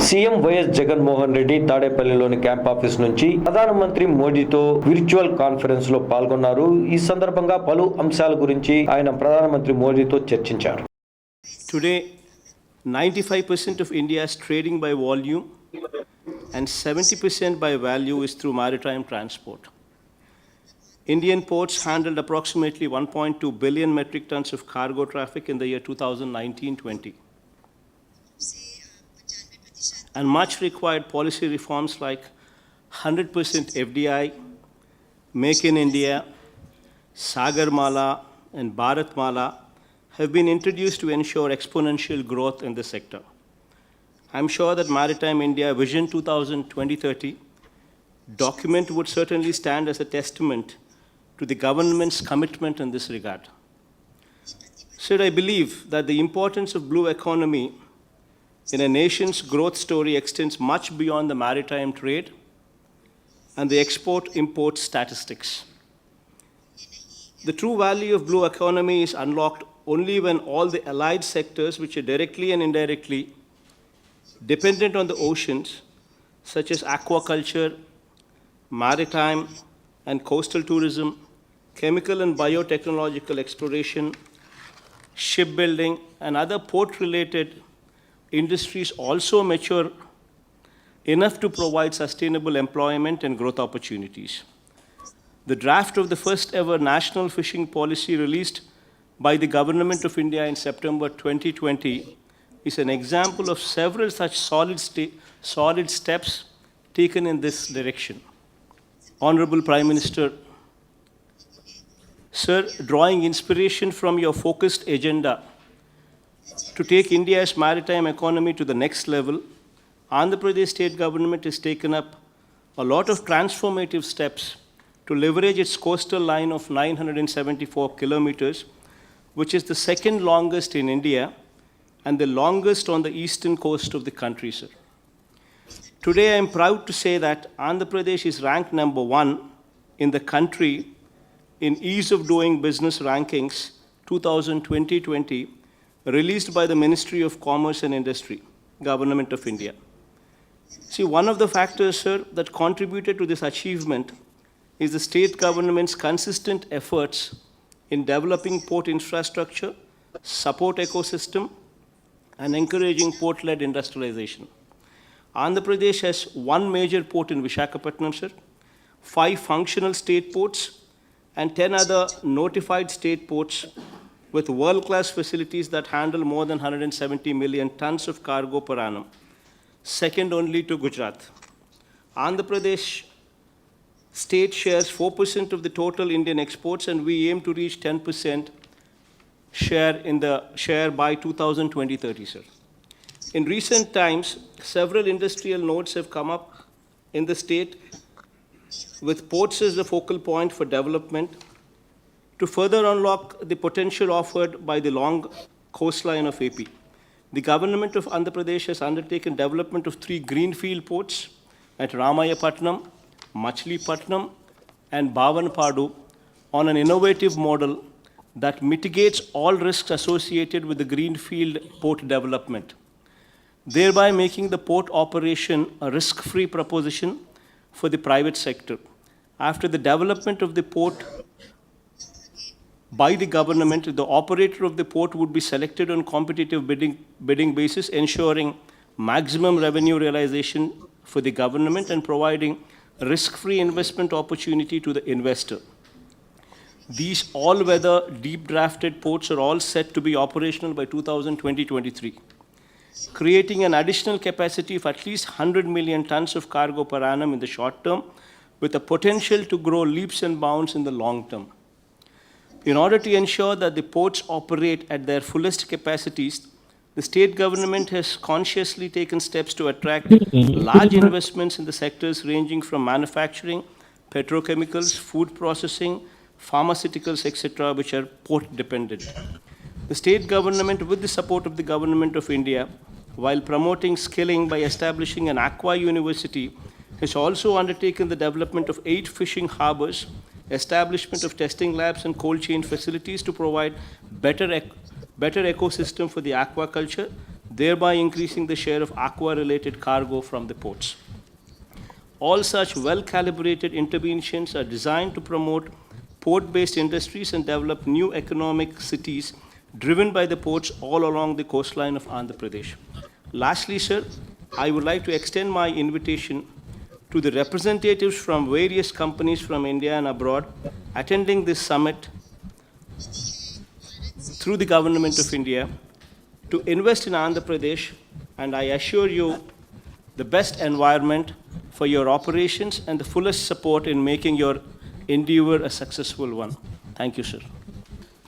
CM YS Jaganmohan Reddy తాడేపల్లిలోని camp office నుంచి ప్రధానమంత్రి మోడీతో వర్చువల్ కాన్ఫరెన్స్ లో పాల్గొన్నారు. ఈ సందర్భంగా పలు అంశాల గురించి ఆయన ప్రధానమంత్రి మోడీతో చర్చించారు. Today 95% of India's trading by volume and 70% by value is through maritime transport. Indian ports handled approximately 1.2 billion metric tons of cargo traffic in the year 2019-20. And much required policy reforms like 100% FDI, Make in India, Sagarmala and Bharatmala have been introduced to ensure exponential growth in this sector. I'm sure that Maritime India Vision 2020-30 document would certainly stand as a testament to the government's commitment in this regard. So I believe that the importance of blue economy in a nation's growth story extends much beyond the maritime trade and the export-import statistics. The true value of blue economy is unlocked only when all the allied sectors which are directly and indirectly dependent on the oceans, such as aquaculture, maritime and coastal tourism, chemical and biotechnological exploration, shipbuilding, and other port-related industries also mature enough to provide sustainable employment and growth opportunities. The draft of the first ever national fishing policy released by the Government of India in September 2020 is an example of several such solid steps taken in this direction. Honorable Prime Minister, Sir, drawing inspiration from your focused agenda to take India's maritime economy to the next level, Andhra Pradesh state government has taken up a lot of transformative steps to leverage its coastal line of 974 kilometers, which is the second longest in India and the longest on the eastern coast of the country, sir. Today, I am proud to say that Andhra Pradesh is ranked number 1 in the country in Ease of Doing Business Rankings 2020-20, released by the Ministry of Commerce and Industry, Government of India. See, one of the factors, sir, that contributed to this achievement is the state government's consistent efforts in developing port infrastructure, support ecosystem, and encouraging port-led industrialization. Andhra Pradesh has one major port in Visakhapatnam, sir, 5 functional state ports, and 10 other notified state ports with world-class facilities that handle more than 170 million tons of cargo per annum, second only to Gujarat. Andhra Pradesh state shares 4% of the total Indian exports, and we aim to reach 10% share by 2020-30, sir. In recent times, several industrial nodes have come up in the state with ports as the focal point for development to further unlock the potential offered by the long coastline of AP. The government of Andhra Pradesh has undertaken development of 3 greenfield ports at Ramayapatnam, Machilipatnam, and Bhavanpadu on an innovative model that mitigates all risks associated with the greenfield port development, thereby making the port operation a risk-free proposition for the private sector. After the development of the port by the government, the operator of the port would be selected on competitive bidding basis, ensuring maximum revenue realization for the government and providing risk-free investment opportunity to the investor. These all-weather, deep-drafted ports are all set to be operational by 2020-23, creating an additional capacity of at least 100 million tons of cargo per annum in the short term, with the potential to grow leaps and bounds in the long term. In order to ensure that the ports operate at their fullest capacities, the state government has consciously taken steps to attract large investments in the sectors ranging from manufacturing, petrochemicals, food processing, pharmaceuticals, etc., which are port dependent. The state government, with the support of the Government of India, while promoting skilling by establishing an aqua university, has also undertaken the development of 8 fishing harbors, establishment of testing labs and cold chain facilities to provide better ecosystem for the aquaculture, thereby increasing the share of aqua-related cargo from the ports. All such well-calibrated interventions are designed to promote port-based industries and develop new economic cities driven by the ports all along the coastline of Andhra Pradesh. Lastly, sir, I would like to extend my invitation to the representatives from various companies from India and abroad attending this summit through the Government of India to invest in Andhra Pradesh, and I assure you the best environment for your operations and the fullest support in making your endeavor a successful one. Thank you, sir.